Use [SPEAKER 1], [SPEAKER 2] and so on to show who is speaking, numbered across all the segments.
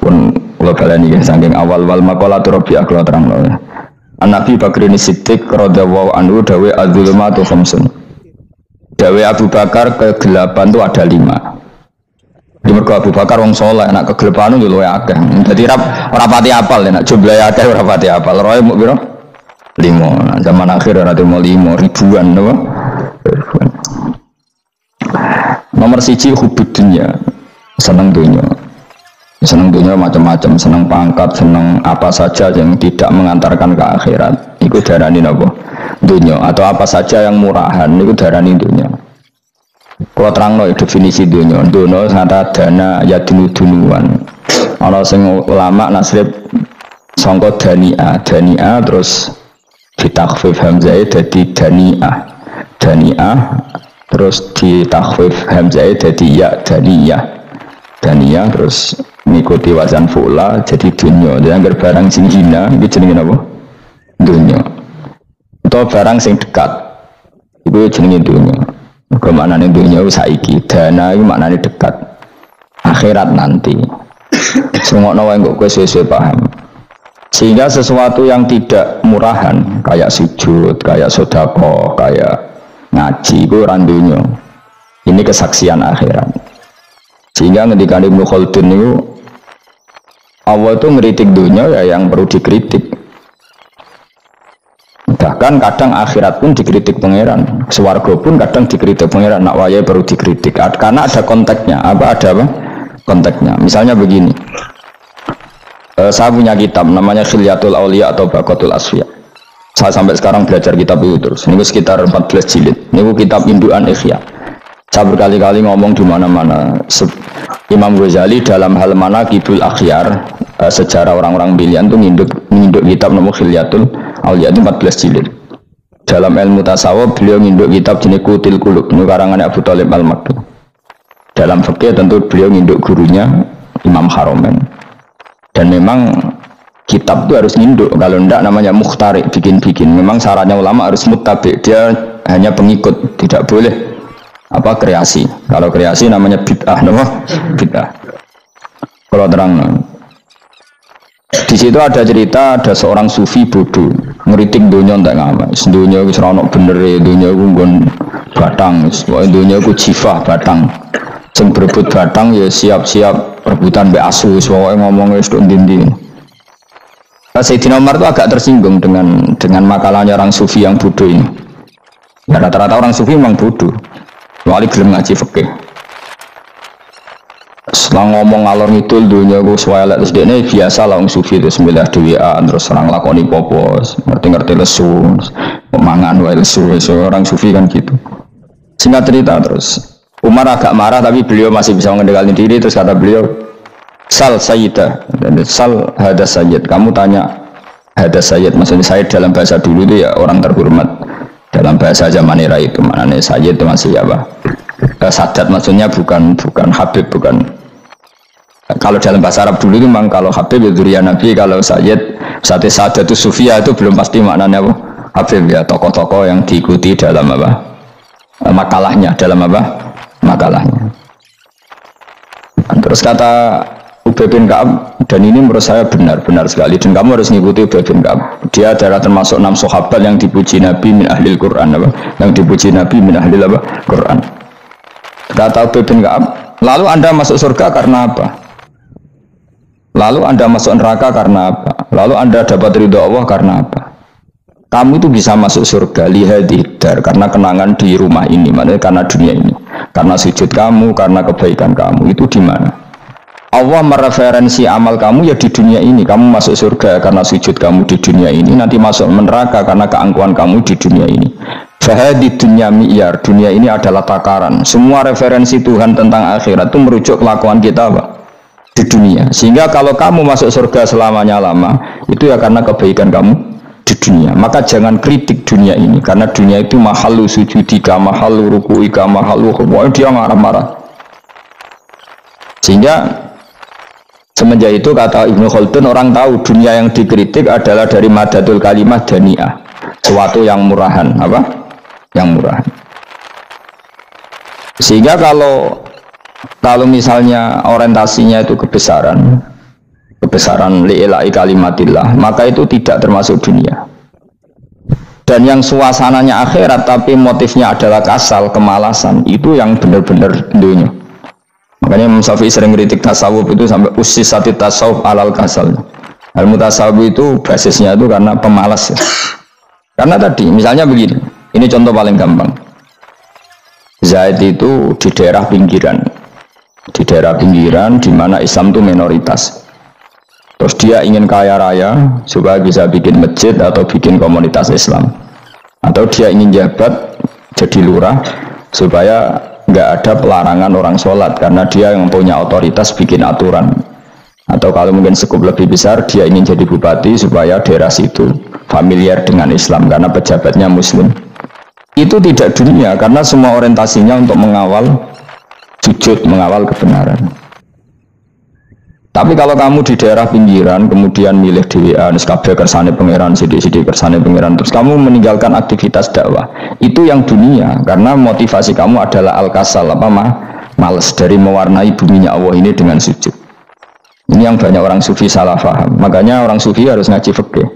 [SPEAKER 1] pun kula baleni nggih saking awal wal maqalatu rabi'ah kula terangno. An-Nabi Bakrin Siddiq radhiyallahu anhu dawe adzulumatu khamsun. Dawe Abu Bakar kegelapan itu ada 5. Di mergo Abu Bakar wong saleh nek kegelapan itu luwih akeh. Dadi ora pati apal nek jumlahe akeh ora pati apal. Roe muk piro? 5. Zaman akhir ora temu 5 ribuan napa? Nomor 1 hubud dunya. Seneng dunya. Seneng dunia macam-macam, seneng pangkat, seneng apa saja yang tidak mengantarkan ke akhirat. Iku darani napa? Dunia. Atau apa saja yang murahan, iku darani dunia. Kalau terangno definisi dunia, dunia kata dana ya dunuan. Ana sing ulama nasrib sangka dania terus ditakhfif hamzah dadi daniah terus ditakhfif hamzah dadi ya daniyah terus mengikuti wazan fu'la jadi dunya. Jadi anggar barang sing hina itu jenenge apa? Dunya. Atau barang sing dekat itu jenenge dunya. Mergo maknane dunya saiki, dana itu maknane dekat. Akhirat nanti. Sungokno wae kok kowe suwe-suwe paham. Sehingga sesuatu yang tidak murahan kayak sujud, kayak sedekah, kayak ngaji itu ora dunya. Ini kesaksian akhirat. Sehingga ketika Ibnu Khaldun itu Allah itu ngeritik dunia ya yang perlu dikritik. Bahkan kadang akhirat pun dikritik pangeran, swarga pun kadang dikritik pangeran. Nak waya perlu dikritik karena ada konteksnya. Ada apa? Konteksnya. Misalnya begini. Saya punya kitab namanya Khilyatul Auliya atau Baqatul Asfiya. Saya sampai sekarang belajar kitab itu terus. Ini sekitar 14 jilid. Ini kitab indukan Ihya. Saya berkali-kali ngomong di mana-mana. Imam Ghazali dalam hal mana Kibul Akhyar, sejarah orang-orang pilihan itu nginduk kitab nomor Khilyatul Auliya itu 14 jilid. Dalam ilmu tasawuf beliau nginduk kitab jenis Qutil Qulub, ini karangan Abu Thalib Al-Maktub. Dalam fikih tentu beliau nginduk gurunya Imam Haromen. Dan memang kitab itu harus nginduk, kalau tidak namanya mukhtarik, bikin-bikin. Memang syaratnya ulama harus muttabi, dia hanya pengikut, tidak boleh apa kreasi. Kalau kreasi namanya bid'ah, bid'ah. Kalau terang, di situ ada cerita ada seorang sufi bodoh ngeritik dunia tak ngamal. Dunia itu seronok bener, dunia itu nggon batang, dunia itu jifah batang. Sing berebut batang ya siap-siap rebutan mbek asu, soalnya ngomongnya sudah dindi. Sayyidina Umar itu agak tersinggung dengan makalahnya orang sufi yang bodoh ini. Ya, rata-rata orang sufi memang bodoh. Wali gelem ngaji fikih. Setelah ngomong ngalor ngidul dunia ku swelek terus dekne biasa lah wong sufi terus milih dhewean terus orang lakoni popos, ngerti-ngerti lesu, pemangan wae lesu, orang sufi kan gitu. Singkat cerita terus Umar agak marah tapi beliau masih bisa mengendalikan diri terus kata beliau, "Sal sayyidah." Sal hada sayyid. Kamu tanya hada sayyid, maksudnya sayyid dalam bahasa dulu itu ya orang terhormat. Dalam bahasa zaman era itu maknanya sayyid itu masih apa? Sadat maksudnya bukan habib, bukan. Kalau dalam bahasa Arab dulu itu memang kalau habib itu dzurriyyah Nabi, kalau sayyid sadat itu sufia itu belum pasti maknanya apa? Habib ya, tokoh-tokoh yang diikuti dalam apa? Makalahnya, dalam apa? Makalahnya. Terus kata Ubay bin Ka'ab, dan ini menurut saya benar sekali dan kamu harus mengikuti Ubay bin Ka'ab. Dia adalah termasuk 6 sahabat yang dipuji Nabi min ahlil Quran, apa? Yang dipuji Nabi min ahlil apa? Quran. Kata Ubay bin Ka'ab, lalu Anda masuk surga karena apa? Lalu Anda masuk neraka karena apa? Lalu Anda dapat ridho Allah karena apa? Kamu itu bisa masuk surga lihadidar karena kenangan di rumah ini, maksudnya karena dunia ini, karena sujud kamu, karena kebaikan kamu. Itu di mana? Allah mereferensi amal kamu ya di dunia ini. Kamu masuk surga karena sujud kamu di dunia ini, nanti masuk neraka karena keangkuhan kamu di dunia ini. Fahadi dunya mi'yar, dunia ini adalah takaran. Semua referensi Tuhan tentang akhirat itu merujuk kelakuan kita apa? Di dunia. Sehingga kalau kamu masuk surga selamanya lama, itu ya karena kebaikan kamu di dunia. Maka jangan kritik dunia ini, karena dunia itu mahalu sujudika, mahalu ruku'ika, mahalu khubwa. Dia marah-marah. Sehingga semenjak itu kata Ibnu Khaldun, orang tahu dunia yang dikritik adalah dari madadul kalimah dani'ah, sesuatu yang murahan, apa? Yang murahan. Sehingga kalau misalnya orientasinya itu kebesaran, kebesaran li'ilai kalimatillah, maka itu tidak termasuk dunia. Dan yang suasananya akhirat tapi motifnya adalah kasal, kemalasan, itu yang benar-benar dunia. Makanya Imam Syafi'i sering kritik tasawuf itu sampai ussisati tasawuf alal kasal. Ilmu tasawuf itu basisnya itu karena pemalas ya. Karena tadi misalnya begini, ini contoh paling gampang. Zaid itu di daerah pinggiran di mana Islam itu minoritas. Terus dia ingin kaya raya supaya bisa bikin masjid atau bikin komunitas Islam, atau dia ingin jabat jadi lurah supaya nggak ada pelarangan orang sholat karena dia yang punya otoritas bikin aturan, atau kalau mungkin skup lebih besar dia ingin jadi bupati supaya daerah situ familiar dengan Islam karena pejabatnya muslim. Itu tidak dunia karena semua orientasinya untuk mengawal sujud, mengawal kebenaran. Tapi kalau kamu di daerah pinggiran kemudian milih dhewean kabeh kersane pangeran, sithik-sithik kersane pangeran, terus kamu meninggalkan aktivitas dakwah, itu yang dunia karena motivasi kamu adalah al-kasal, males dari mewarnai buminya Allah ini dengan sujud. Ini yang banyak orang sufi salah paham. Makanya orang sufi harus ngaji fikih.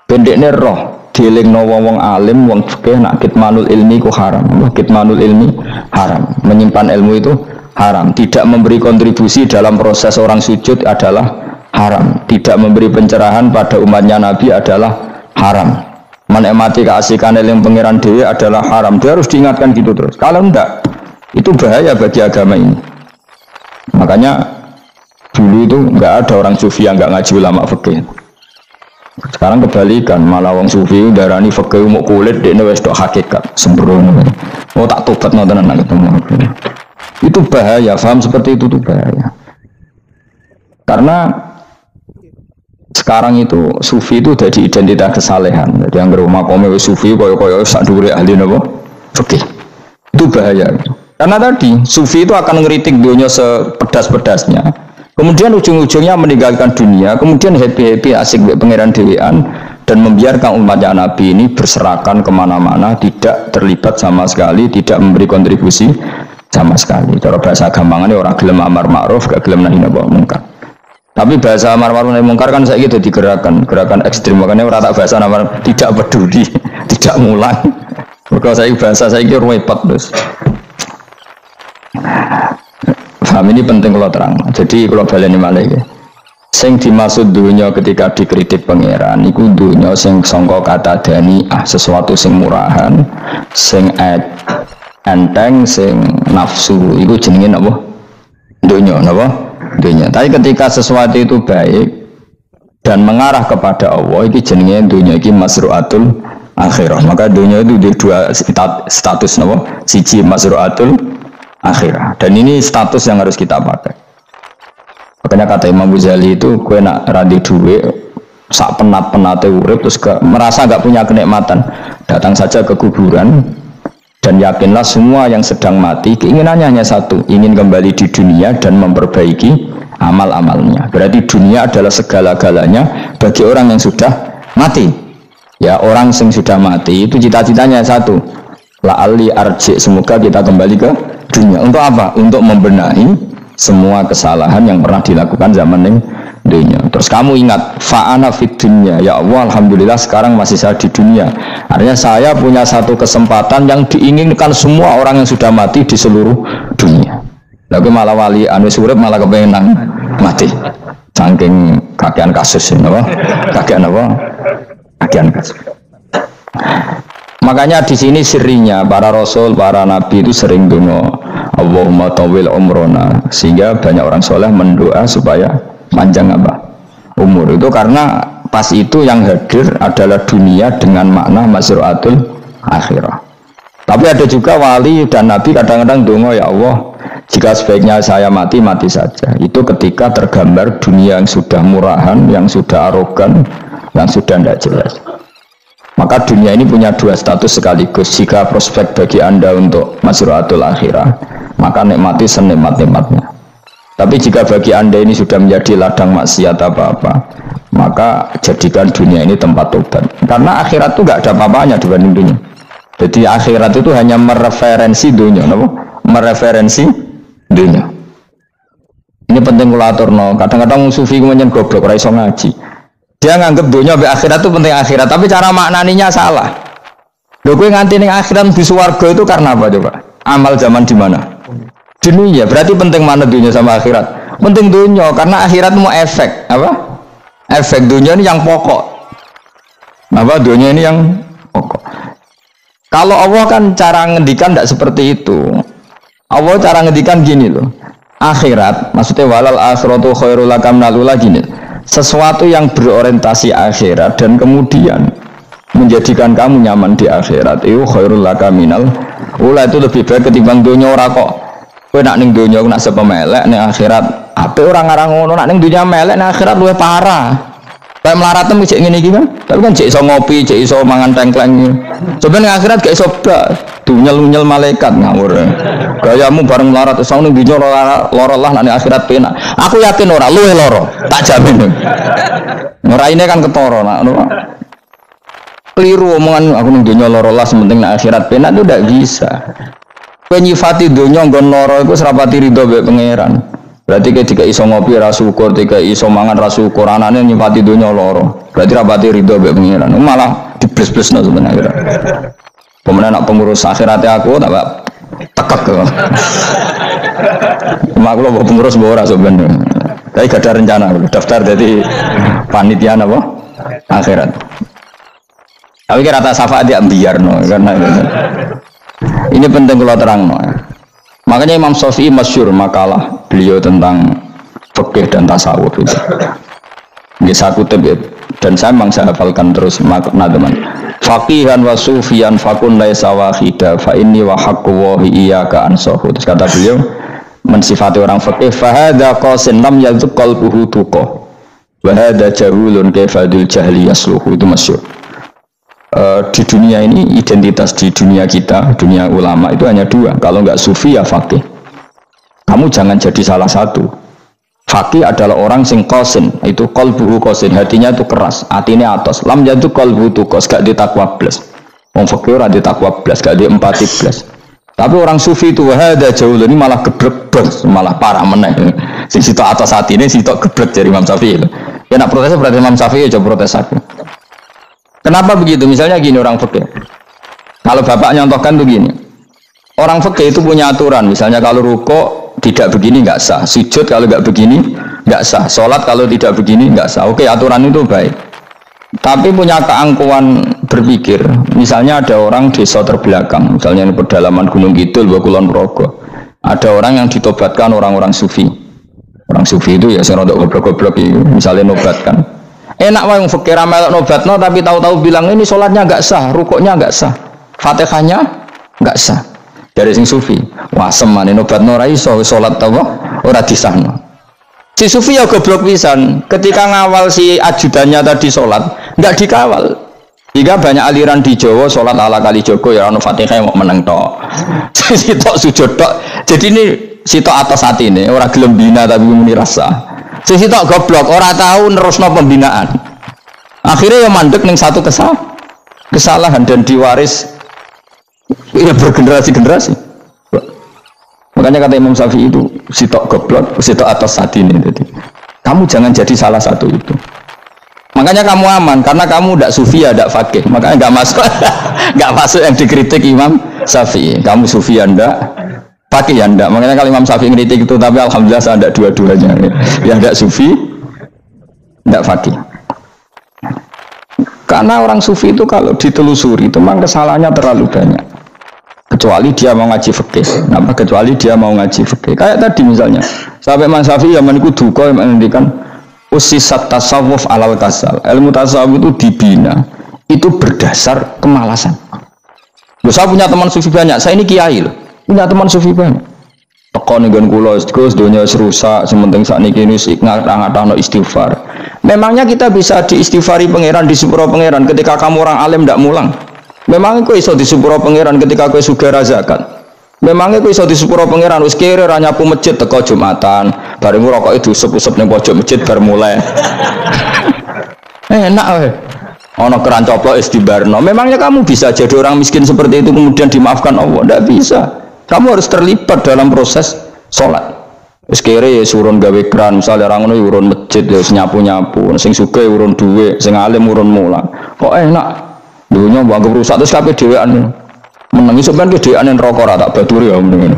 [SPEAKER 1] Pendekne roh dielingno wong alim, wong fikih nak kitmanul ilmi ku haram. Kitmanul ilmi haram. Menyimpan ilmu itu haram. Tidak memberi kontribusi dalam proses orang sujud adalah haram. Tidak memberi pencerahan pada umatnya Nabi adalah haram. Menikmati keasikan eling pangeran dhewe adalah haram. Dia harus diingatkan gitu terus. Kalau enggak, itu bahaya bagi agama ini. Makanya dulu itu enggak ada orang sufi yang enggak ngaji ulama fikih. Sekarang kebalikan, malah wong sufi darani fikih mau kulit dekne wis tok hakikat sembrono. Oh tak tobat ngoten nang ketemu. Itu bahaya, paham seperti itu tuh bahaya. Karena sekarang itu sufi itu jadi identitas kesalehan. Jadi yang rumah kome sufi koyo-koyo sak dhuwure ahli napa? Fikih. Itu bahaya. Karena tadi sufi itu akan ngeritik dunia sepedas-pedasnya. Kemudian ujung-ujungnya meninggalkan dunia, kemudian happy-happy asik pangeran dhewean dan membiarkan umatnya Nabi ini berserakan kemana-mana, tidak terlibat sama sekali, tidak memberi kontribusi sama sekali. Cara bahasa gampangannya orang gelem amar ma'ruf, gak gelem nahi mungkar. Tapi bahasa amar ma'ruf nahi mungkar kan saya gitu digerakkan, gerakan ekstrim. Makanya orang tak bahasa amar tidak peduli, tidak ngulang. Kalau saya bahasa saya kira repot terus. Paham ini penting kalau terang. Jadi kalau baleni malih ya. Sing dimaksud dunia ketika dikritik pangeran iku dunia sing sangka kata dani'ah, sesuatu sing murahan, sing enteng, sing nafsu, iku jenenge napa? Dunia napa? Dunia. Tapi ketika sesuatu itu baik dan mengarah kepada Allah, iki jenenge dunia iki masru'atul akhirah. Maka dunia itu di dua status napa? Siji masru'atul akhirah, dan ini status yang harus kita pakai. Makanya kata Imam Ghazali itu, kue nak radi duwe sak penat-penate urip terus merasa gak punya kenikmatan, datang saja ke kuburan dan yakinlah semua yang sedang mati keinginannya hanya satu, ingin kembali di dunia dan memperbaiki amal-amalnya. Berarti dunia adalah segala-galanya bagi orang yang sudah mati. Ya, orang yang sudah mati itu cita-citanya satu, la'ali arji, semoga kita kembali ke dunia. Untuk apa? Untuk membenahi semua kesalahan yang pernah dilakukan zaman ini dunia. Terus kamu ingat, fa'ana fid dunya, ya Allah alhamdulillah sekarang masih saya di dunia. Artinya saya punya satu kesempatan yang diinginkan semua orang yang sudah mati di seluruh dunia. Lalu malah wali anu surip malah kepengen mati. Saking kakean kasus ini, kakean apa? Kakean kasus. Makanya di sini sirinya para rasul, para nabi itu sering donga Allahumma tawil umrona, sehingga banyak orang soleh mendoa supaya panjang apa? Umur. Itu karena pas itu yang hadir adalah dunia dengan makna masru'atul akhirah. Tapi ada juga wali dan nabi kadang-kadang donga, ya Allah, jika sebaiknya saya mati, mati saja. Itu ketika tergambar dunia yang sudah murahan, yang sudah arogan, yang sudah tidak jelas. Maka dunia ini punya dua status sekaligus. Jika prospek bagi Anda untuk masru'atul akhirah, maka nikmati senikmat-nikmatnya. Tapi jika bagi Anda ini sudah menjadi ladang maksiat apa-apa, maka jadikan dunia ini tempat tobat. Karena akhirat itu gak ada apa-apanya dibanding dunia. Jadi akhirat itu hanya mereferensi dunia, mereferensi dunia. Ini penting kula aturno. Kadang-kadang sufi kemudian goblok ora iso ngaji. Dia nganggep dunia be akhirat itu penting akhirat, tapi cara maknaninya salah. Lho kowe nganti ning akhirat di swarga itu karena apa coba? Amal zaman di mana? Dunia. Berarti penting mana dunia sama akhirat? Penting dunia karena akhirat mau efek, apa? Efek dunia ini yang pokok. Apa dunia ini yang pokok. Kalau Allah kan cara ngendikan tidak seperti itu. Allah cara ngendikan gini loh. Akhirat, maksudnya walal akhiratu khairul laka minal ula gini. Sesuatu yang berorientasi akhirat dan kemudian menjadikan kamu nyaman di akhirat itu khairul laka minal ula, itu lebih baik ketimbang dunia ora kok. Kowe nak ning dunia nak sepemelek ning akhirat apik ora ngarang ngono, nak ning dunia melek ning akhirat luwih parah. Kayak melaratnya cek ngene iki kan. Tapi kan cek iso ngopi, cek iso mangan tengkleng. Coba ning akhirat gak iso blas. Dunyel-nyel malaikat ngawur. Gayamu bareng melarat terus ning dunya lara lah ning akhirat penak. Aku yakin ora luwih lara, tak jamin. Ora ini kan ketara nak ngono. Keliru omongan aku ning dunya lara lah sementing ning akhirat penak itu ndak bisa. Kowe nyifati dunya nggon lara iku serapati ridho mbek pangeran. Berarti ketika iso ngopi ra syukur, ketika iso mangan ra syukur, anane nyifati dunya lara. Berarti rapati ridho mbek pangeran. Malah dibles-blesno sebenarnya. Pemenang nak pengurus akhiratnya aku tak tekek. Cuma aku lo pengurus ora sebenarnya. Tapi gak ada rencana daftar jadi panitia apa? Akhirat. Tapi kira rata syafaat dia biarno karena ini penting kalau terang. Makanya Imam Syafi'i masyhur makalah beliau tentang fikih dan tasawuf itu. Bisa kutip dan saya memang saya hafalkan terus makna teman. Faqihan wa sufiyan fakun laisa wahida fa inni wa haqqu wahi iyyaka ansahu. Terus kata beliau mensifati orang fikih fa hadza qasin lam yazq qalbuhu tuqa wa hadza jahulun kaifadul jahli yasluhu. Itu masyhur. Di dunia ini identitas di dunia kita, dunia ulama itu hanya dua. Kalau enggak sufi ya faqih. Kamu jangan jadi salah satu. Faqih adalah orang sing qasin, itu qalbuhu qasin, hatinya itu keras, hatinya atos. Lam jadu qalbuhu tuqas, gak ditakwa blas. Wong faqih ora ditakwa blas, gak diempati blas. Tapi orang sufi itu wahada jauh ini malah geblek blas, malah parah meneh. Sing sitok atos hatine sitok geblek dari Imam Syafi'i. Ya nak protes berarti Imam Syafi'i aja protes aku. Kenapa begitu? Misalnya gini orang fikih. Kalau bapak nyontohkan tuh gini. Orang fikih itu punya aturan. Misalnya kalau rukuk tidak begini nggak sah. Sujud kalau nggak begini nggak sah. Sholat kalau tidak begini nggak sah. Oke, aturan itu baik. Tapi punya keangkuhan berpikir. Misalnya ada orang desa terbelakang. Misalnya di pedalaman Gunung Kidul, Kulon Progo. Ada orang yang ditobatkan orang-orang sufi. Orang sufi itu ya saya rodok goblok-goblok itu. Misalnya nobatkan. Enak wae wong fikih melok nobatno tapi tahu-tahu bilang ini sholatnya enggak sah, rukuknya enggak sah, Fatihahnya enggak sah. Dari sing sufi, wah semane nobatno ora iso sholat apa ora disahno. Si sufi ya goblok pisan, ketika ngawal si ajudannya tadi sholat enggak dikawal. Jika banyak aliran di Jawa sholat ala kali Joko ya ono Fatihah mau meneng tok. Sitok sujud tok. Jadi ini sitok atas hati ini, ora gelem bina tapi muni rasa. Sisi tak goblok, orang tahu nerusno pembinaan. Akhirnya yang mandek ning satu kesalahan dan diwaris ya bergenerasi-generasi. Makanya kata Imam Syafi'i itu sitok goblok, sitok atas hati ini. Jadi, kamu jangan jadi salah satu itu. Makanya kamu aman karena kamu tidak sufi ya tidak fakih. Makanya nggak masuk, nggak masuk yang dikritik Imam Syafi'i. Kamu sufi ya ndak. Fakih ya enggak, makanya kalau Imam Syafi'i kritik itu, tapi alhamdulillah saya enggak dua-duanya ya enggak sufi enggak fakih. Karena orang sufi itu kalau ditelusuri itu memang kesalahannya terlalu banyak, kecuali dia mau ngaji fikih. Kenapa? Kecuali dia mau ngaji fikih kayak tadi misalnya sampai Imam Syafi'i zaman itu duka yang menghentikan usisat tasawuf alal kasal. Ilmu tasawuf itu dibina itu berdasar kemalasan. Saya punya teman sufi banyak, saya ini kiai loh, punya teman sufi banyak. Tekon dengan kulo, Gus, dunia serusak, sementing saat ini ngatang-ngatang istighfar. Memangnya kita bisa diistighfari pangeran, di sepuro pangeran ketika kamu orang alim tidak mulang? Memangnya kau iso di sepuro pangeran ketika kau sugih zakat? Memangnya kau iso di sepuro pangeran wis kere ra nyapu masjid teko Jumatan, bareng rokok itu usep-usep ning pojok masjid bar mulai. Enak weh. Ono keran coplok istibarno. Memangnya kamu bisa jadi orang miskin seperti itu kemudian dimaafkan Allah? Tidak bisa. Kamu harus terlibat dalam proses sholat. Wis kere ya urun gawe kran, misale orang ngono urun masjid ya nyapu-nyapu, sing sugih urun dhuwit, sing alim urun mulang. Kok enak. Dunya mbok rusak terus kabeh dhewean. Meneng iso ben dhewean neraka ora tak baturi ya mending.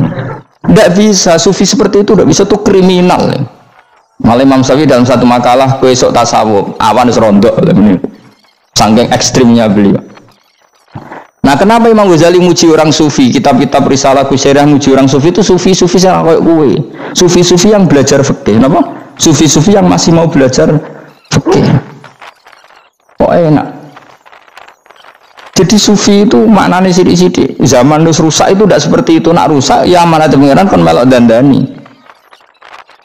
[SPEAKER 1] Ndak bisa, sufi seperti itu ndak bisa, tuh kriminal. Malah Imam Syafi'i dalam satu makalah kowe esuk tasawuf, awan wis rondok ngene. Saking ekstrimnya beliau. Nah, kenapa Imam Ghazali muji orang sufi? Kitab-kitab Risalah Kusyirah muji orang sufi itu sufi-sufi yang kayak gue. Sufi-sufi yang belajar fikih, kenapa? Sufi-sufi yang masih mau belajar fikih. Kok enak? Jadi sufi itu maknanya sidik-sidik. Zaman terus rusak itu tidak seperti itu. Nak rusak, ya amanat pengiran kan melok dandani.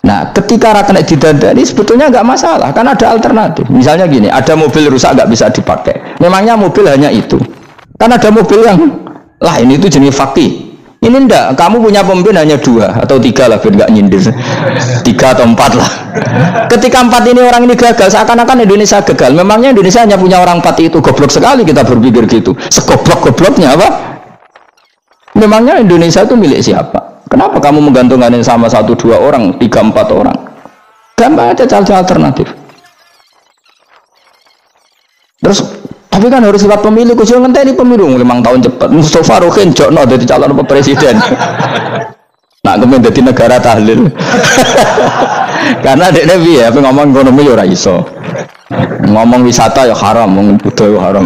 [SPEAKER 1] Nah, ketika rakyat didandani sebetulnya nggak masalah, kan ada alternatif. Misalnya gini, ada mobil rusak nggak bisa dipakai. Memangnya mobil hanya itu. Kan ada mobil yang lah ini itu jenis fakih. Ini enggak, kamu punya pemimpin hanya 2 atau 3 lah, biar nggak nyindir. 3 atau 4 lah. Ketika 4 ini orang ini gagal, seakan-akan Indonesia gagal. Memangnya Indonesia hanya punya orang 4 itu, goblok sekali kita berpikir gitu. Segoblok-gobloknya apa? Memangnya Indonesia itu milik siapa? Kenapa kamu menggantungkan sama 1-2 orang, 3-4 orang? Gampang aja cari alternatif. Terus tapi kan harus lewat pemilu, khusus ngenteni pemilu 5 tahun cepat. Mustafa Rohin jokno jadi calon presiden. Nak kemen jadi negara tahlil. Karena dekne piye, ngomong ekonomi ya ora iso. Ngomong wisata ya haram, ngomong budaya haram.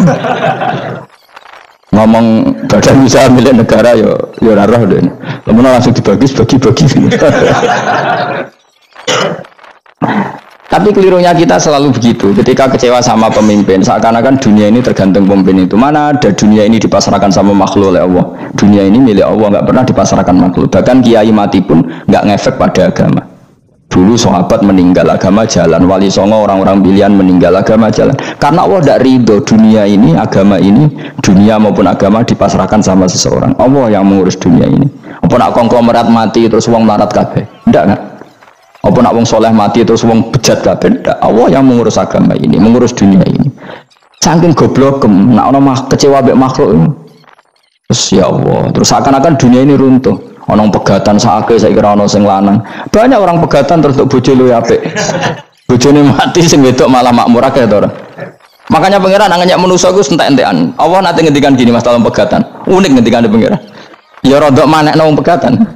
[SPEAKER 1] Ngomong badan usaha milik negara ya ora roh dene. Lamun langsung dibagi-bagi. Tapi kelirunya kita selalu begitu. Ketika kecewa sama pemimpin, seakan-akan dunia ini tergantung pemimpin itu. Mana ada dunia ini dipasrahkan sama makhluk oleh Allah. Dunia ini milik Allah, nggak pernah dipasrahkan makhluk. Bahkan kiai mati pun nggak ngefek pada agama. Dulu sahabat meninggal agama jalan, wali songo orang-orang pilihan meninggal agama jalan. Karena Allah tidak ridho dunia ini, agama ini, dunia maupun agama dipasrahkan sama seseorang. Allah yang mengurus dunia ini. Apa nak konglomerat mati terus wong melarat kabeh? Enggak kan? Apa nak wong soleh mati terus wong bejat kabeh? Enggak. Allah yang mengurus agama ini, mengurus dunia ini. Saking goblok, nak ono kecewa mbek makhluk. Terus ya Allah, terus seakan-akan dunia ini runtuh. Ono pegatan sakake saya kira ono sing lanang. Banyak orang pegatan terus untuk bojo luwih apik. Bojone mati sing wedok malah makmur akeh to ora. Makanya pangeran nganyak manusa ku entek-entekan. Allah nate ngendikan gini Mas dalam pegatan. Unik ngendikane pangeran. Ya rodok manekno wong pegatan.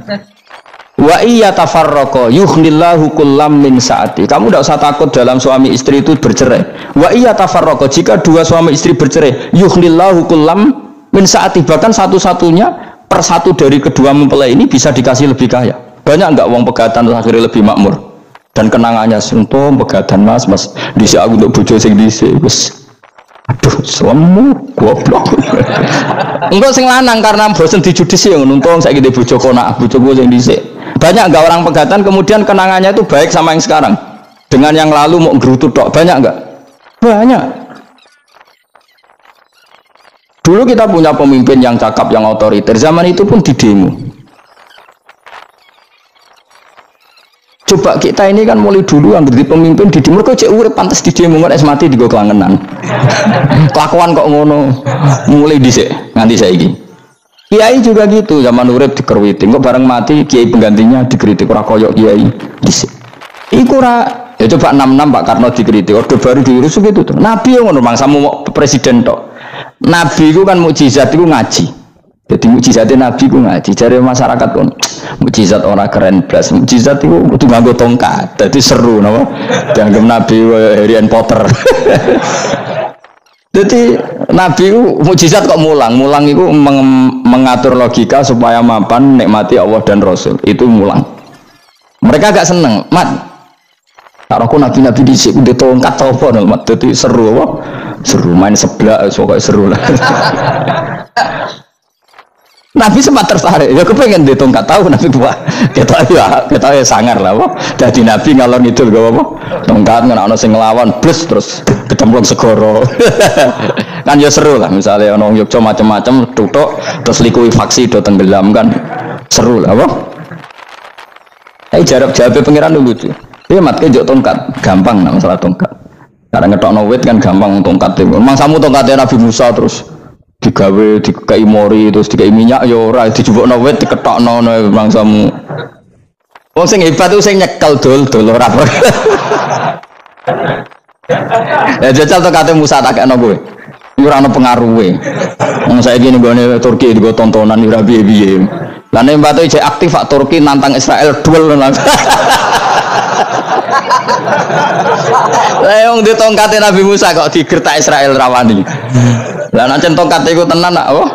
[SPEAKER 1] Wa iya tafarraqa yughnillahu kullam min saati. Kamu tidak usah takut dalam suami istri itu bercerai. Wa iya tafarraqa, jika 2 suami istri bercerai, yughnillahu kullam min saati, bahkan satu-satunya per 1 dari kedua mempelai ini bisa dikasih lebih kaya. Banyak enggak wong pegatan akhirnya lebih makmur? Dan kenangannya suntung pegatan mas dhisik aku untuk bojo sing dhisik wis. Aduh, suamimu goblok. Engko sing lanang karena bosen dijudisi ngono, untung saiki ndek bojo konak, bojoku sing dhisik. Banyak enggak orang pegatan kemudian kenangannya itu baik sama yang sekarang dengan yang lalu mau gerutu tok? Banyak enggak? Banyak. Dulu kita punya pemimpin yang cakap, yang otoriter, zaman itu pun di demo. Coba kita ini kan mulai dulu yang jadi pemimpin di demo, kok cek urip pantas di demo, kan es mati di kelangenan. Kelakuan kok ngono, mulai dhisik nganti saiki. Kiai juga gitu, zaman urip dikerwiti, kok bareng mati kiai penggantinya dikritik ora koyok kiai. Iku ora ya coba 66 Pak Karno dikritik, orde baru diurus gitu tuh. Nabi yang ngono mangsamu presiden tok. Nabi itu kan mukjizat itu ngaji. Jadi mukjizatnya Nabi itu ngaji. Jare masyarakat pun mukjizat orang keren blas. Mukjizat itu kudu nganggo tongkat. Jadi seru napa? Dianggap Nabi Harry Potter. Jadi Nabi itu mukjizat kok mulang itu mengatur logika supaya mapan nikmati Allah dan Rasul, itu mulang. Mereka agak seneng, mat. Kalau aku Nabi dhisik udah tongkat apa mat, jadi seru apa? Seru main sebelah, pokoknya seru lah. Nabi sempat tertarik, ya kepengen di tongkat tahu Nabi buat kita ya sangar lah, jadi Nabi ngalor ngidul gak apa, tongkat nggak ono sing ngelawan, plus terus kecemplung segoro, kan ya seru lah, misalnya ono Yogyo macam-macam, tutuk terus likui faksi do tenggelam kan, seru lah, apa? Jawab pengiran dulu tuh, iya mat kejok tongkat, gampang lah masalah tongkat, karena ngetok wit kan gampang tongkat itu, memang samu tongkatnya Nabi Musa terus. Digawe dikai mori terus dikai minyak ya ora dijupukno wit diketokno bangsamu. Wong sing hebat itu sing nyekel dol ora. Ya jajal to kate Musa takekno kowe. Iku ora ono pengaruhe. Wong saiki nggone Turki digo tontonan ora piye-piye. Lah nek mbate jek aktif Pak Turki nantang Israel duel lan. Lah wong di tongkate Nabi Musa kok digertak Israel rawani. Lah nek tongkate iku tenan nak oh.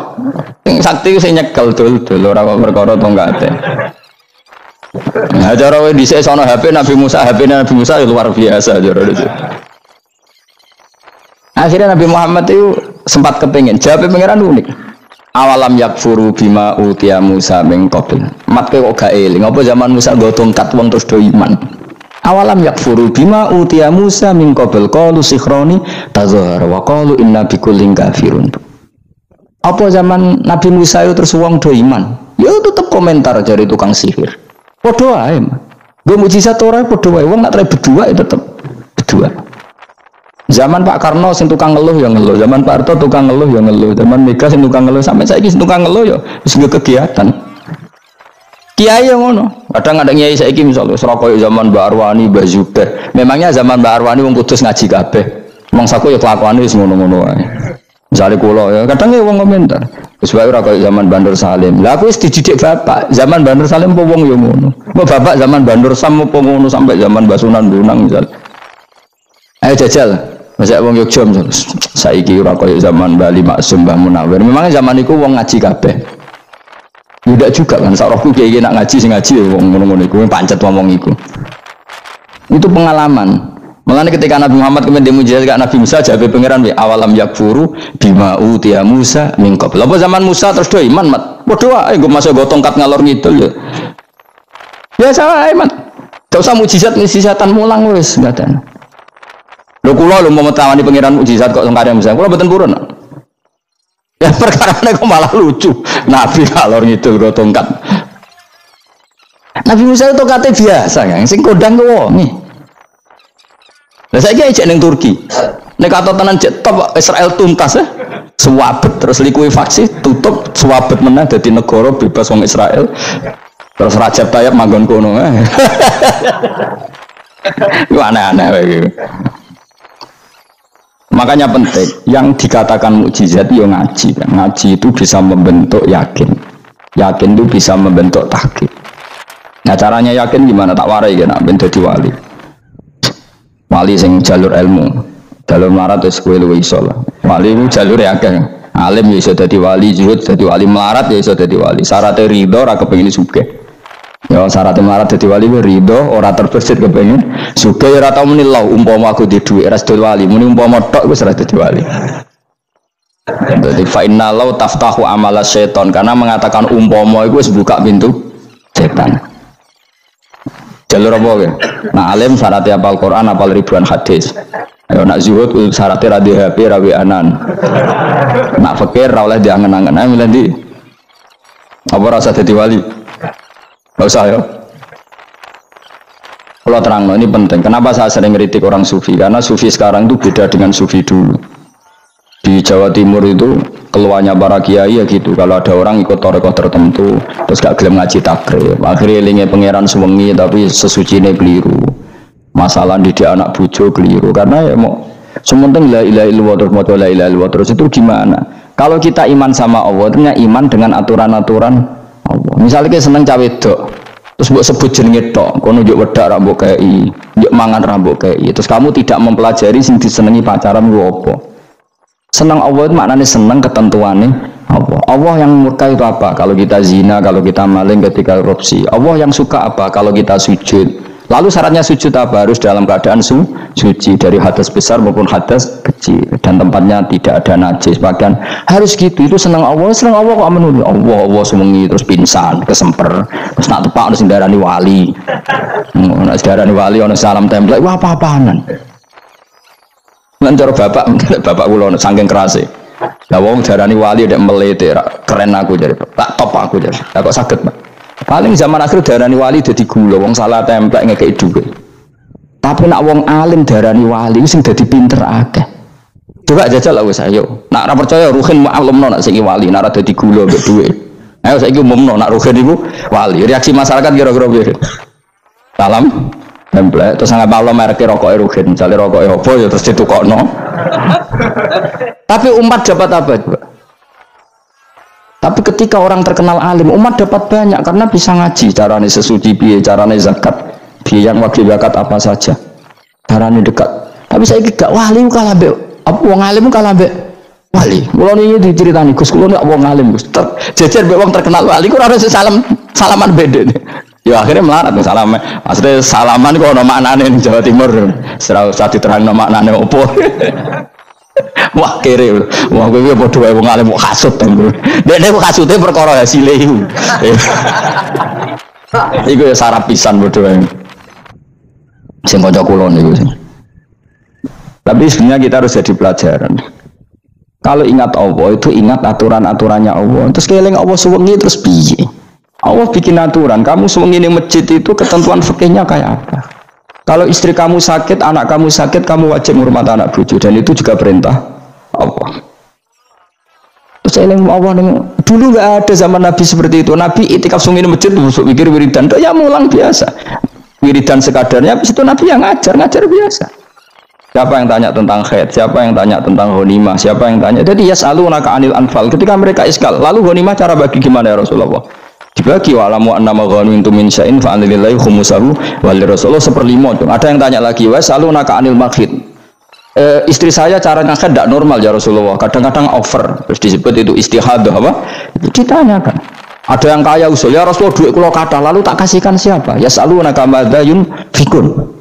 [SPEAKER 1] Sing sakti sing nyekel dol ora kok perkara tongkate. Nah, cara wae dhisik sono HP Nabi Musa ya luar biasa cara itu. Akhirnya Nabi Muhammad itu sempat kepengin jawab pangeran unik. Awalam yakfuru bima utiya Musa min qabl. Mat kok gak eling apa zaman Musa nggo tongkat wong terus do iman. Awalam yakfuru bima utiya Musa min qabl qalu sikhroni tazahar wa qalu inna bikullin kafirun. Apa zaman Nabi Musa itu terus wong do iman? Ya tetep komentar dari tukang sihir. Podo wae. Gue mujizat ora podo wae. Wong nak trai berdua itu tetep berdua. Zaman Pak Karno sing tukang ngeluh ya ngeluh, zaman Pak Harto tukang ngeluh ya ngeluh, zaman Mega sing tukang ngeluh sampai saiki sing tukang ngeluh ya wis kegiatan. Kiai yang ngono. Kadang ada kiai saiki misalnya Surabaya zaman Mbak Arwani, Mbak Zubeh. Memangnya zaman Mbak Arwani wong Kudus ngaji kabeh. Mangsaku ya kelakuane wis ngono-ngono wae. Misalnya kula ya, kadang ya wong komentar. Wis wae ora kaya zaman Bandur Salim. Lah aku wis dididik bapak, zaman Bandur Salim apa wong ya ngono. Mbok bapak zaman Bandur Sam apa ngono sampai zaman Basunan Bonang misal. Ayo jajal. Masa wong Yogya misal. Saiki ora kaya zaman Bali Maksum Mbah Munawir. Memang zaman iku wong ngaji kabeh. Tidak juga kan sarahku kiai nak ngaji sing ngaji wong ngono-ngono iku pancet ngomong iku. Itu pengalaman. Mulane ketika Nabi Muhammad kemudian mujizat Nabi Musa jabe pangeran we awalam yakfuru bima utiya Musa min qabl. Apa zaman Musa terus do iman mat. Padha wae nggo masuk go tongkat ngalor ngidul ya. Biasa wae mat. Gak usah mujizat-mujizatan mulang wis ngaten. Lho kula lho mau tawani pangeran mujizat kok sangkare Musa. Kula mboten purun. Ya perkarane kok malah lucu. Nabi ngalor ngidul go tongkat. Nabi Musa itu tongkate biasa kan sing kondang ku wonge. Lah saiki ajak ning Turki. Nek kata tenan jek top Israel tuntas ya. Suwabet terus likuifaksi tutup suwabet meneh dadi negara bebas wong Israel. Terus Rajab Tayyip manggon kono. Iku aneh-aneh wae. Makanya penting yang dikatakan mukjizat yo ngaji. Ngaji itu bisa membentuk yakin. Yakin itu bisa membentuk tahqiq. Nah caranya yakin gimana tak warai ya nak ben dadi wali. Wali sing jalur ilmu, jalur melarat wis kowe luwih iso lah. Wali ku jalur akeh. Alim ya iso dadi wali, zuhud dadi wali, melarat ya iso dadi wali. Syaratnya ridho ora kepengin sugih. Ya syaratnya melarat dadi wali ku ridho ora terbesit kepengin sugih ora tau muni lho umpama aku di dhuwit ora dadi wali, muni umpama tok wis ora dadi wali. Jadi fa inna law taftahu amala syaiton karena mengatakan umpama iku wis buka pintu setan. Jalur apa ya? Nah alim syaratnya hafal Quran, hafal ribuan hadis. Ayo nak zuhud syaratnya radio HP, rawi anan. Nak fakir ra oleh diangen-angen. Ayo milih ndi? Apa rasa dadi wali? Enggak usah ya. Kalau terang, ini penting. Kenapa saya sering kritik orang sufi? Karena sufi sekarang itu beda dengan sufi dulu. Di Jawa Timur itu keluarnya para kiai ya gitu. Kalau ada orang ikut torekoh tertentu terus gak gelem ngaji takrib, akhirnya elinge pangeran suwengi tapi sesucine keliru. Masalah didik anak bojo keliru karena ya mau sementing la ilaha illallah terus mau la ilaha illallah terus itu gimana? Kalau kita iman sama Allah, ternyata iman dengan aturan-aturan Allah. Misalnya kita seneng cawe wedok, terus mbok sebut jenenge tok, kono njuk wedak ra mbok kei, njuk mangan ra mbok kei. Terus kamu tidak mempelajari sing disenengi pacaran ku apa? Senang Allah itu maknanya senang ketentuannya Allah. Allah yang murka itu apa? Kalau kita zina, kalau kita maling, ketika korupsi. Allah yang suka apa? Kalau kita sujud. Lalu syaratnya sujud apa? Harus dalam keadaan suci dari hadas besar maupun hadas kecil dan tempatnya tidak ada najis. Bahkan harus gitu. Itu senang Allah kok menurut Allah semengi terus pingsan, kesemper, terus nak tepak harus darani wali. Nak darani wali ono salam template. Wah apa-apaanan. Ngantor bapak kula saking kerase. Lah wong darani wali nek melete keren aku jare. Tak top aku jare. Lah kok saged, Pak. Paling zaman akhir darani wali dadi gula, wong salah templek ngekeki dhuwit. Tapi nak wong alim darani wali sing dadi pinter akeh. Coba jajal lah wis ayo. Nak ora percaya ruhin maklumno nak sing wali, nak ora dadi gula mbek dhuwit. Ayo saiki umumno nak ruhin iku wali. Reaksi masyarakat kira-kira piye? salam template terus nggak malu merek rokok Rugen misalnya rokok apa ya terus ditukokno. Tapi umat dapat apa juga? Tapi ketika orang terkenal alim, umat dapat banyak karena bisa ngaji carane sesuci piye, carane zakat piye, yang wajib zakat apa saja, carane dekat. Tapi saya gak wali kalah be, apa wong alim kalah be wali. Kulo niki diceritani Gus, kulo nek wong alim Gus, jejer be wong terkenal wali kok ora salaman beda. Ya akhirnya melarat nih salam. Maksudnya salaman kok ono maknane ning Jawa Timur. Ora usah diterangno maknane opo. Wah kere. Wah kowe padha wae wong alim kok kasut to. Nek kok kasute perkara hasile iku. Iku ya sarap pisan padha wae. Sing kanca kula niku. Tapi sebenarnya kita harus jadi pelajaran. Kalau ingat Allah itu ingat aturan-aturannya Allah. Terus keling Allah suwengi terus piye? Allah bikin aturan, kamu suwengi ning masjid itu ketentuan fikihnya kayak apa? Kalau istri kamu sakit, anak kamu sakit, kamu wajib menghormati anak bojo dan itu juga perintah Allah. Terus eling Allah dulu nggak ada zaman Nabi seperti itu. Nabi itikaf suwengi ning masjid busuk mikir wiridan, ya mulang biasa. Wiridan sekadarnya, habis itu Nabi yang ngajar biasa. Siapa yang tanya tentang khaid, siapa yang tanya tentang ghanimah, siapa yang tanya. Jadi yas'alunaka 'anil anfal. Ketika mereka iskal, lalu ghanimah cara bagi gimana ya Rasulullah? Dibagi wa'lamu annama ghanimtum min syai'in fa'alillahi khumusahu wa lirrasul 1/5. Ada yang tanya lagi, yas'alunaka 'anil maghid. Istri saya caranya khaid tidak normal ya Rasulullah. Kadang-kadang over. Terus disebut itu istihadah apa? Ditanyakan. Ada yang kaya usul, ya Rasulullah duit kula kathah lalu tak kasihkan siapa? Yas'alunaka madza yunfikun.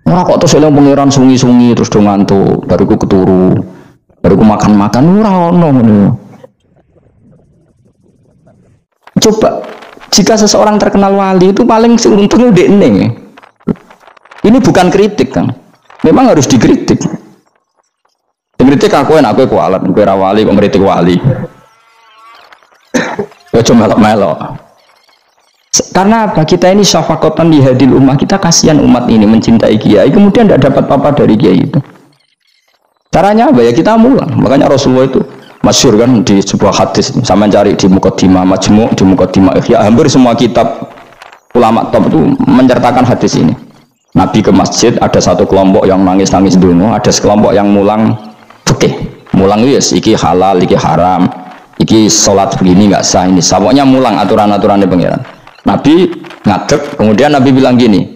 [SPEAKER 1] Ora kok terus eling pangeran sungi-sungi terus do ngantuk, bariku keturu, bariku makan-makan ora ono ngono. Coba jika seseorang terkenal wali itu paling seuntungnya dekne. Ini bukan kritik kan. Memang harus dikritik. Dikritik aku enak aku kualat, kowe ora wali kok ngritik wali. Ya cuma melok-melok. Karena apa? Kita ini syafaqatan di hadil ummah, kita kasihan umat ini mencintai kiai, kemudian tidak dapat apa-apa dari kiai itu. Caranya apa ya? Kita mulang. Makanya Rasulullah itu masyhur kan di sebuah hadis, sama cari di Muqaddimah Majmu', di Muqaddimah Ihya, hampir semua kitab ulama top itu menyertakan hadis ini. Nabi ke masjid, ada satu kelompok yang nangis-nangis dulu, ada sekelompok yang mulang fikih. Mulang itu yes, iki halal, iki haram, iki sholat begini nggak sah, ini pokoknya mulang aturan-aturan di pangeran. Nabi ngadeg, kemudian Nabi bilang gini,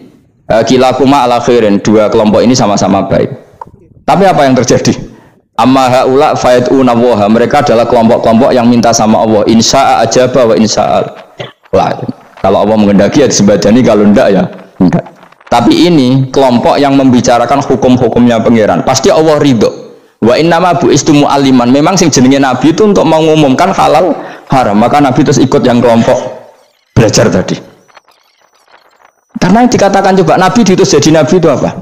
[SPEAKER 1] kilakuma ala khairin, dua kelompok ini sama-sama baik. Tapi apa yang terjadi? Amma haula fayatuna waha, mereka adalah kelompok-kelompok yang minta sama Allah, insya'a ajaba wa insya'al. Lah, kalau Allah mengendaki ya disembadani, kalau enggak ya enggak. Tapi ini kelompok yang membicarakan hukum-hukumnya pangeran, pasti Allah ridho. Wa innama bu'istu mu'alliman, memang sing jenenge Nabi itu untuk mengumumkan halal haram, maka Nabi terus ikut yang kelompok belajar tadi. Karena yang dikatakan coba Nabi diutus jadi Nabi itu apa?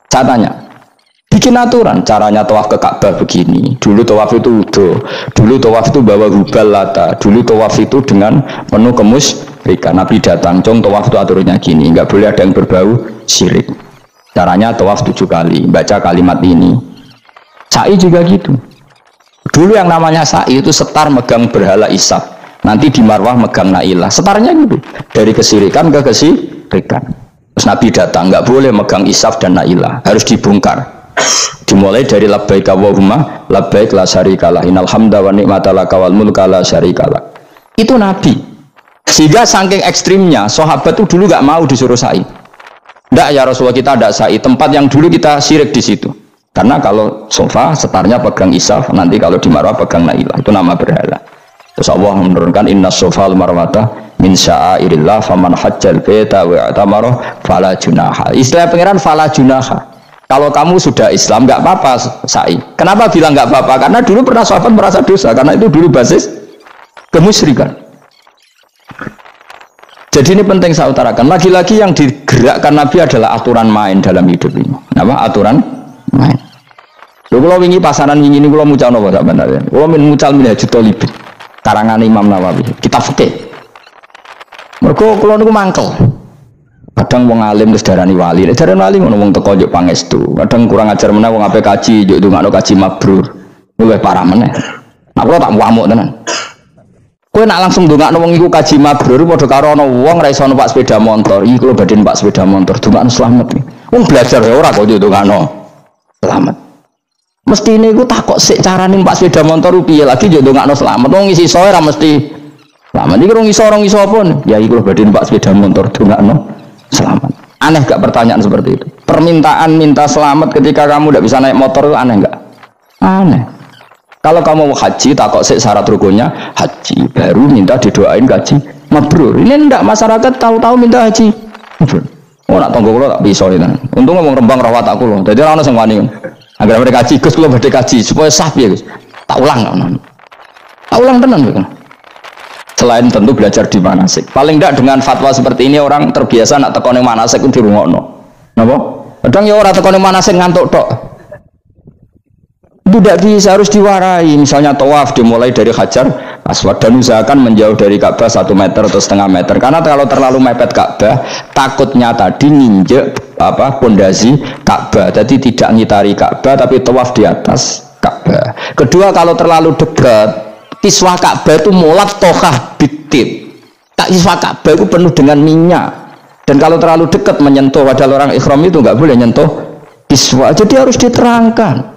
[SPEAKER 1] Saya tanya, bikin aturan caranya tawaf ke Ka'bah begini, dulu tawaf itu wudu, dulu tawaf itu bawa hubal lata, dulu tawaf itu dengan penuh kemusyrikan. Nabi datang, cong tawaf itu aturannya gini, nggak boleh ada yang berbau syirik, caranya tawaf 7 kali, baca kalimat ini. Sa'i juga gitu, dulu yang namanya sa'i itu setar megang berhala Isaf, nanti di Marwah megang Nailah, setarnya gitu, dari kesirikan ke kesirikan. Terus Nabi datang, nggak boleh megang Isaf dan Nailah, harus dibongkar. Dimulai dari labbaik Allahumma labbaik la syarikalah innal hamda wa ni'mata laka wal mulka la syarikalah. Itu Nabi. Sehingga saking ekstrimnya sahabat itu dulu nggak mau disuruh sa'i. Nggak ya Rasulullah, kita ada sa'i, tempat yang dulu kita syirik di situ. Karena kalau sofa setarnya pegang Isaf, nanti kalau di Marwah pegang Nailah, itu nama berhala. Terus Allah menurunkan inna sofal marwata min sya'airillah faman hajjal baita wa i'tamara fala junaha. Istilah pangeran fala junaha. Kalau kamu sudah Islam nggak apa-apa sa'i. Kenapa bilang nggak apa-apa? Karena dulu pernah sahabat merasa dosa, karena itu dulu basis kemusyrikan. Jadi ini penting saya utarakan. Lagi-lagi yang digerakkan Nabi adalah aturan main dalam hidup ini. Apa? Aturan main. Kalau wingi pasaran wingi ini kalau mucal nopo tak benar ya. Kalau mucal minhajut thalibin. Karangan Imam Nawawi, kita fikih. Mergo kula niku mangkel. Kadang wong alim terus darani wali, darani wali ngono wong teko njuk pangestu. Kadang kurang ajar meneh wong ape kaji njuk ndongakno kaji mabrur. Luwih parah meneh. Nah kula tak ngamuk tenan. Kowe nak langsung ndongakno wong iku kaji mabrur padha karo ana wong ra iso numpak sepeda motor. Iki kula badhe numpak sepeda motor, ndongakno slamet. Wong belajar ya ora kok ndongakno slamet. Mestine iku takok sik carane numpak sepeda motor piye lagi yo ndongakno slamet. Wong isi iso ora mesti slamet. Iki rong iso apa? Ya iki kula badhe numpak sepeda motor, ndongakno slamet. Aneh gak pertanyaan seperti itu? Permintaan minta selamat ketika kamu tidak bisa naik motor itu aneh gak? Aneh. Kalau kamu mau haji, takut syarat rukunnya haji, baru minta didoain haji mabrur. Ini ndak masyarakat tahu-tahu minta haji mabrur. Oh nak tonggo kulo tak bisa ini. Untung ngomong Rembang rawat aku loh. Jadi orang sing wani. Agar mereka haji, Gus kulo badhe haji supaya sah piye Gus. Tak ulang tenan gitu. Selain tentu belajar di manasik. Paling ndak dengan fatwa seperti ini orang terbiasa nak tekone manasik ku dirungokno. Napa? Kadang ya ora tekone manasik ngantuk tok. Tidak bisa, harus diwarai. Misalnya tawaf dimulai dari Hajar Aswad dan usahakan menjauh dari Ka'bah 1 meter atau setengah meter. Karena kalau terlalu mepet Ka'bah, takutnya tadi nginjek pondasi Ka'bah. Jadi tidak ngitari Ka'bah tapi tawaf di atas Ka'bah. Kedua, kalau terlalu dekat, kiswah Ka'bah itu mulat tokah bitib. Kiswah Ka'bah itu penuh dengan minyak. Dan kalau terlalu dekat menyentuh, padahal orang ikhram itu nggak boleh nyentuh kiswah. Jadi harus diterangkan.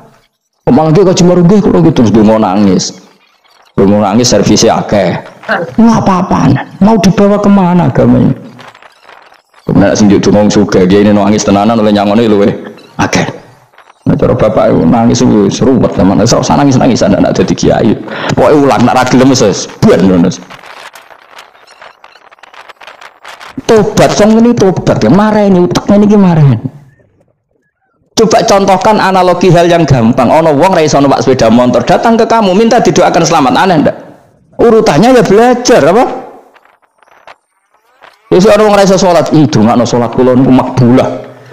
[SPEAKER 1] Malah dia kaji marugi kalau gitu terus dia mau nangis servisnya akeh nggak apa-apaan mau dibawa kemana agamanya kemudian sinjuk cuma suka dia ini nangis tenanan oleh nyangon itu akeh nah cara bapak itu nangis itu seru banget teman saya nangis anak jadi kiai pokoknya ulang nak ragil lemes buat nulis tobat song ini tobat ya marah ini utaknya ini gimana. Coba contohkan analogi hal yang gampang. Ono wong ra iso numpak sepeda motor datang ke kamu minta didoakan selamat, aneh ndak? Urutannya ya belajar apa? Wis ono wong ra iso salat, ndongakno salat kula niku makbulah.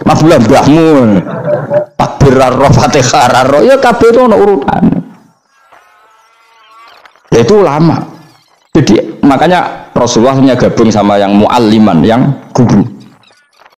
[SPEAKER 1] Makbulah mbahmu. Takbir ar Fatihah ar ya kabeh itu ono urutane. Itu ulama. Jadi makanya Rasulullah hanya gabung sama yang mualliman, yang guru.